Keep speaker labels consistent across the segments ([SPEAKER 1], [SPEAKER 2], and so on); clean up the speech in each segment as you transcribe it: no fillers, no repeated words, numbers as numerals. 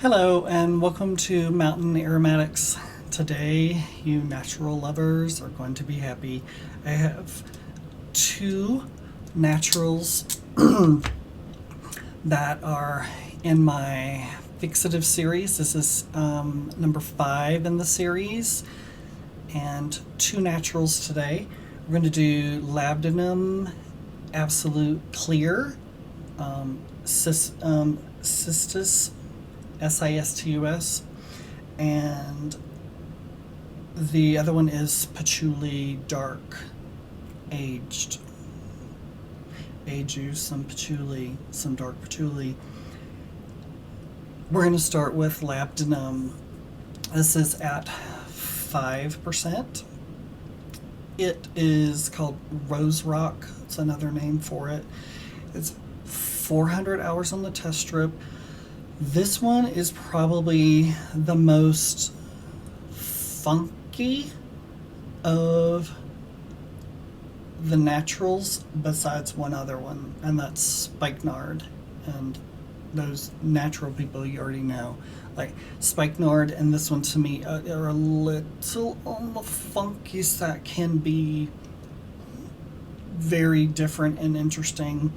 [SPEAKER 1] Hello and welcome to Mountain Aromatics. Today, you natural lovers are going to be happy. I have two naturals that are in my Fixative series. This is number 5 in the series, and two naturals today. We're going to do Labdanum Absolute Clear, Sistus, Sistus, and the other one is Patchouli Dark, aged. Age you some patchouli, some dark patchouli. We're going to start with Labdanum. This is at 5%. It is called Rose Rock. It's another name for it. It's 400 hours on the test strip. This one is probably the most funky of the naturals besides one other one, and that's Spikenard. And those natural people you already know, like Spikenard and this one to me are a little on the funky side, can be very different and interesting.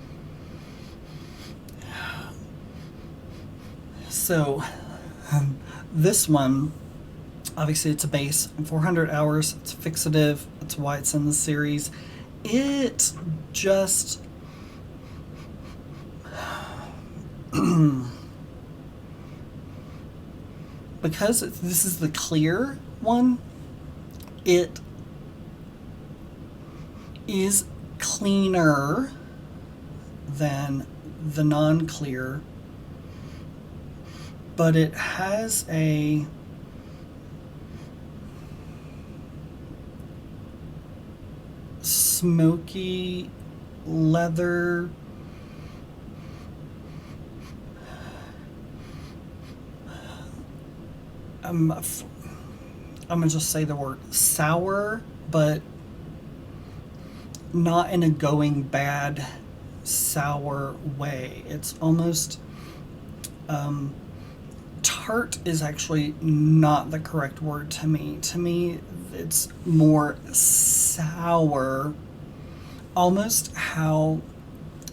[SPEAKER 1] So this one, obviously it's a base, 400 hours, it's fixative, that's why it's in the series. It just because this is the clear one, it is cleaner than the non-clear, but it has a smoky leather, I'm gonna just say the word sour, but not in a going bad sour way. It's almost tart is actually not the correct word to me. To me, it's more sour, almost how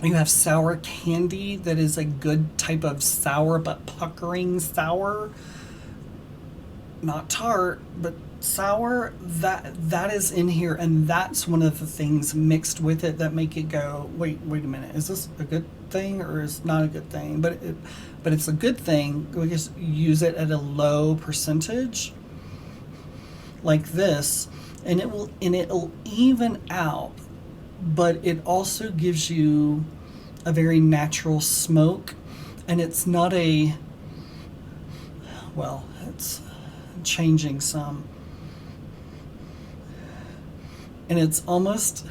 [SPEAKER 1] you have sour candy that is a good type of sour, but puckering sour. Not tart, but sour. That is in here, and that's one of the things mixed with it that make it go, wait a minute, is this a good thing or is not a good thing? But it's a good thing. We just use it at a low percentage like this, and it'll even out, but it also gives you a very natural smoke, and it's not a, well, it's changing some, and it's almost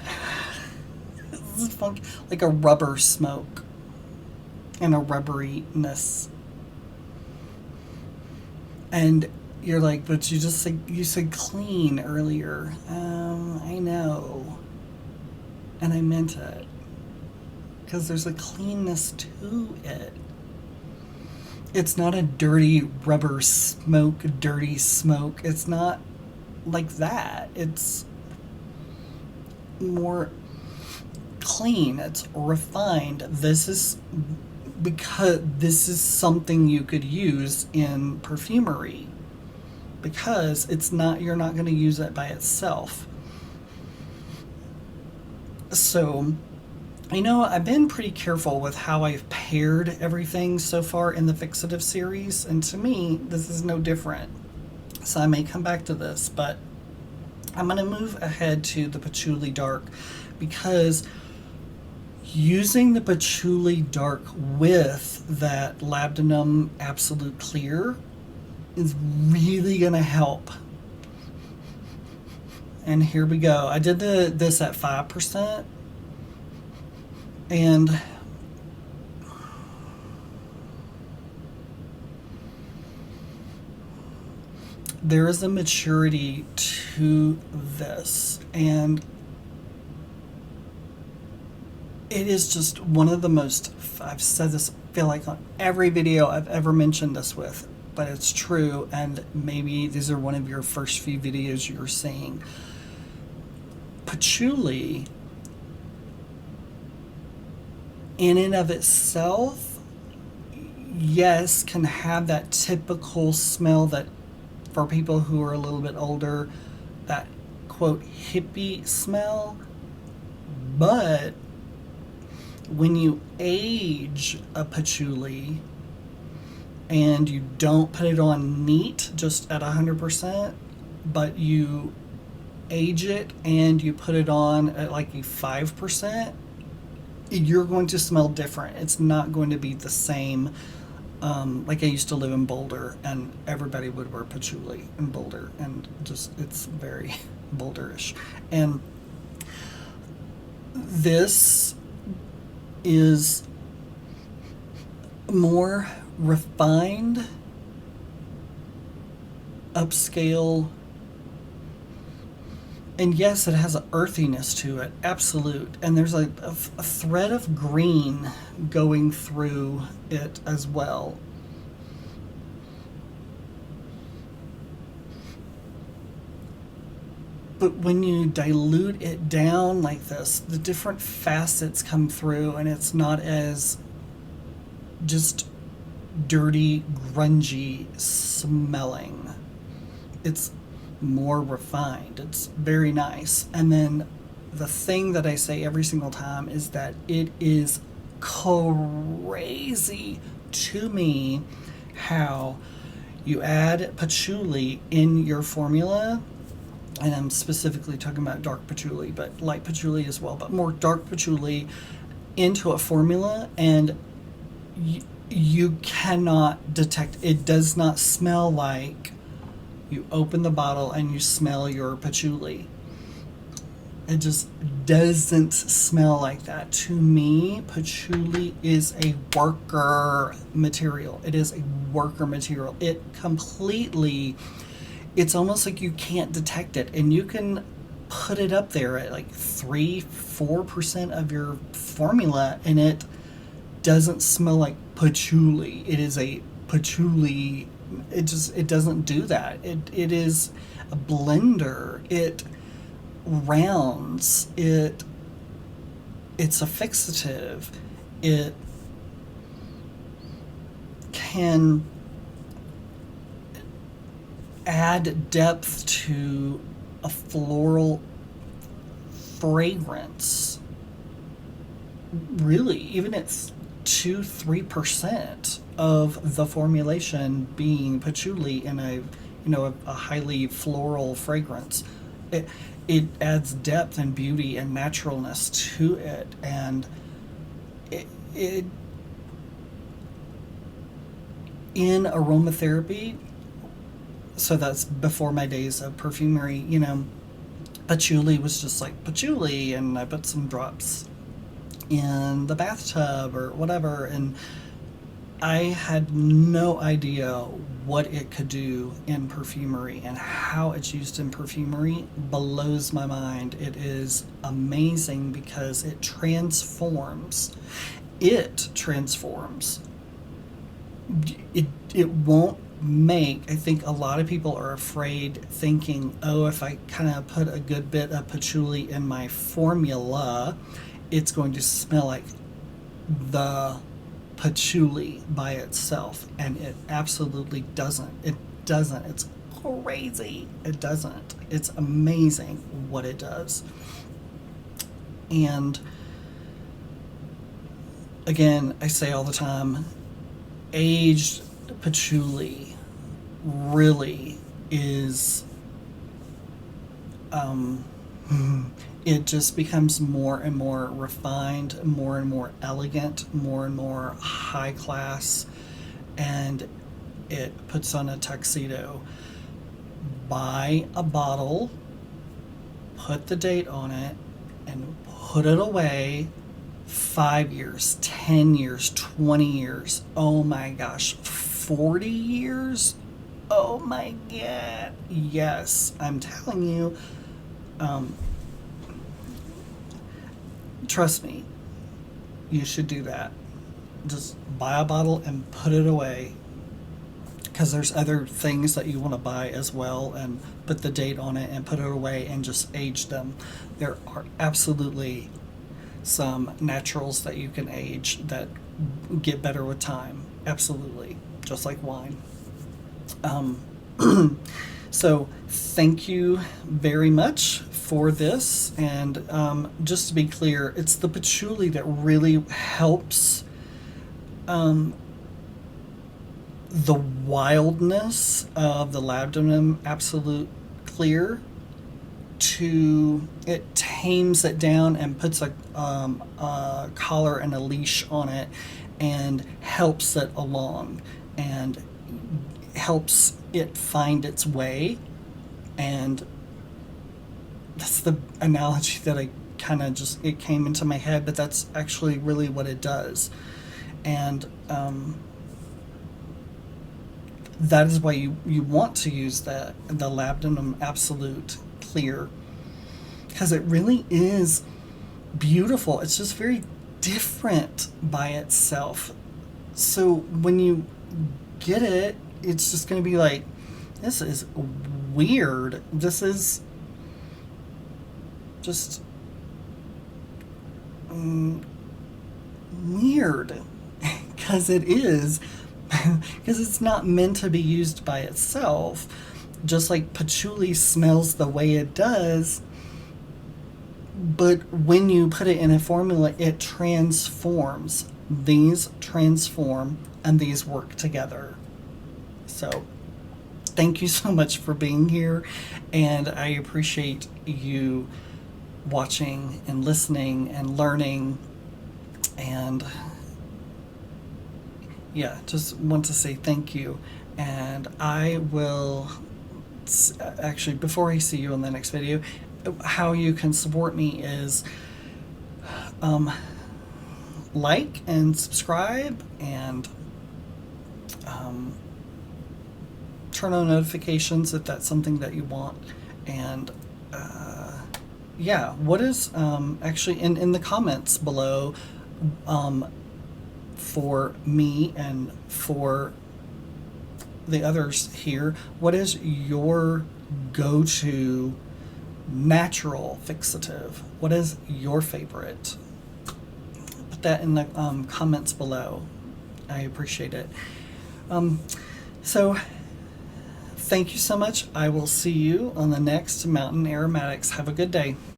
[SPEAKER 1] funky, like a rubber smoke and a rubberiness. And you're like, but you just said, you said clean earlier. I know, and I meant it, because there's a cleanness to it. It's not a dirty rubber smoke, dirty smoke. It's not like that. It's more clean. It's refined. This is because this is something you could use in perfumery, because it's not, you're not going to use it by itself. So, you know, I've been pretty careful with how I've paired everything so far in the Fixative series, and to me, this is no different. So I may come back to this, but I'm going to move ahead to the Patchouli Dark, because using the Patchouli Dark with that Labdanum Absolute Clear is really going to help. And here we go. I did this at 5%. And there is a maturity to this, and it is just one of the most, I've said this, I feel like on every video I've ever mentioned this with, but it's true, and maybe these are one of your first few videos you're seeing. Patchouli, in and of itself, yes, can have that typical smell that, for people who are a little bit older, that quote hippie smell. But when you age a patchouli and you don't put it on neat, just at 100%, but you age it and you put it on at like a 5%, you're going to smell different. It's not going to be the same. Like, I used to live in Boulder, and everybody would wear patchouli in Boulder, and just, it's very Boulderish. And this is more refined, upscale, and yes, it has an earthiness to it, absolute. And there's a thread of green going through it as well. But when you dilute it down like this, the different facets come through, and it's not as just dirty, grungy smelling. It's more refined. It's very nice. And then the thing that I say every single time is that it is crazy to me how you add patchouli in your formula, and I'm specifically talking about dark patchouli, but light patchouli as well, but more dark patchouli into a formula, and you cannot detect, it does not smell like you open the bottle and you smell your patchouli. It just doesn't smell like that. To me, patchouli is a worker material. It is a worker material. It completely, it's almost like you can't detect it, and you can put it up there at like 3-4% of your formula, and it doesn't smell like patchouli. It is a patchouli. It doesn't do that. It is a blender. It rounds. It's a fixative. It can add depth to a floral fragrance. Really, even at 2-3% of the formulation being patchouli in a highly floral fragrance, it adds depth and beauty and naturalness to it, and it in aromatherapy. So that's before my days of perfumery. Patchouli was just like patchouli, and I put some drops in the bathtub or whatever, and I had no idea what it could do in perfumery, and how it's used in perfumery blows my mind. It is amazing because it transforms. It won't make, I think a lot of people are afraid, thinking, oh, if I kind of put a good bit of patchouli in my formula, it's going to smell like the patchouli by itself, and it absolutely doesn't. It doesn't. It's crazy. It doesn't. It's amazing what it does. And again, I say all the time, aged patchouli really is it just becomes more and more refined, more and more elegant, more and more high class, and it puts on a tuxedo. Buy a bottle, put the date on it, and put it away 5 years, 10 years, 20 years. Oh my gosh, 40 years? Oh my God. Yes, I'm telling you. Trust me, you should do that. Just buy a bottle and put it away. because there's other things that you want to buy as well and put the date on it and put it away and just age them. There are absolutely some naturals that you can age that get better with time. Absolutely. Just like wine. So thank you very much for this. And just to be clear, it's the patchouli that really helps the wildness of the Labdanum Absolute Clear. It tames it down and puts a collar and a leash on it and helps it along and helps it find its way. And that's the analogy that I kind of just, it came into my head, but that's actually really what it does. And that is why you want to use the Labdanum Absolute Clear, because it really is beautiful. It's just very different by itself. So when you get it, it's just going to be like, this is weird. This is just weird, because it is, because it's not meant to be used by itself. Just like patchouli smells the way it does, but when you put it in a formula, it transforms. These transform and these work together. So thank you so much for being here, and I appreciate you watching and listening and learning. And yeah, just want to say thank you. And I will actually, before I see you in the next video, how you can support me is like and subscribe and turn on notifications if that's something that you want. And yeah, what is actually in the comments below for me and for the others here, what is your go-to natural fixative? What is your favorite? Put that in the comments below. I appreciate it. So thank you so much. I will see you on the next Mountain Aromatics. Have a good day.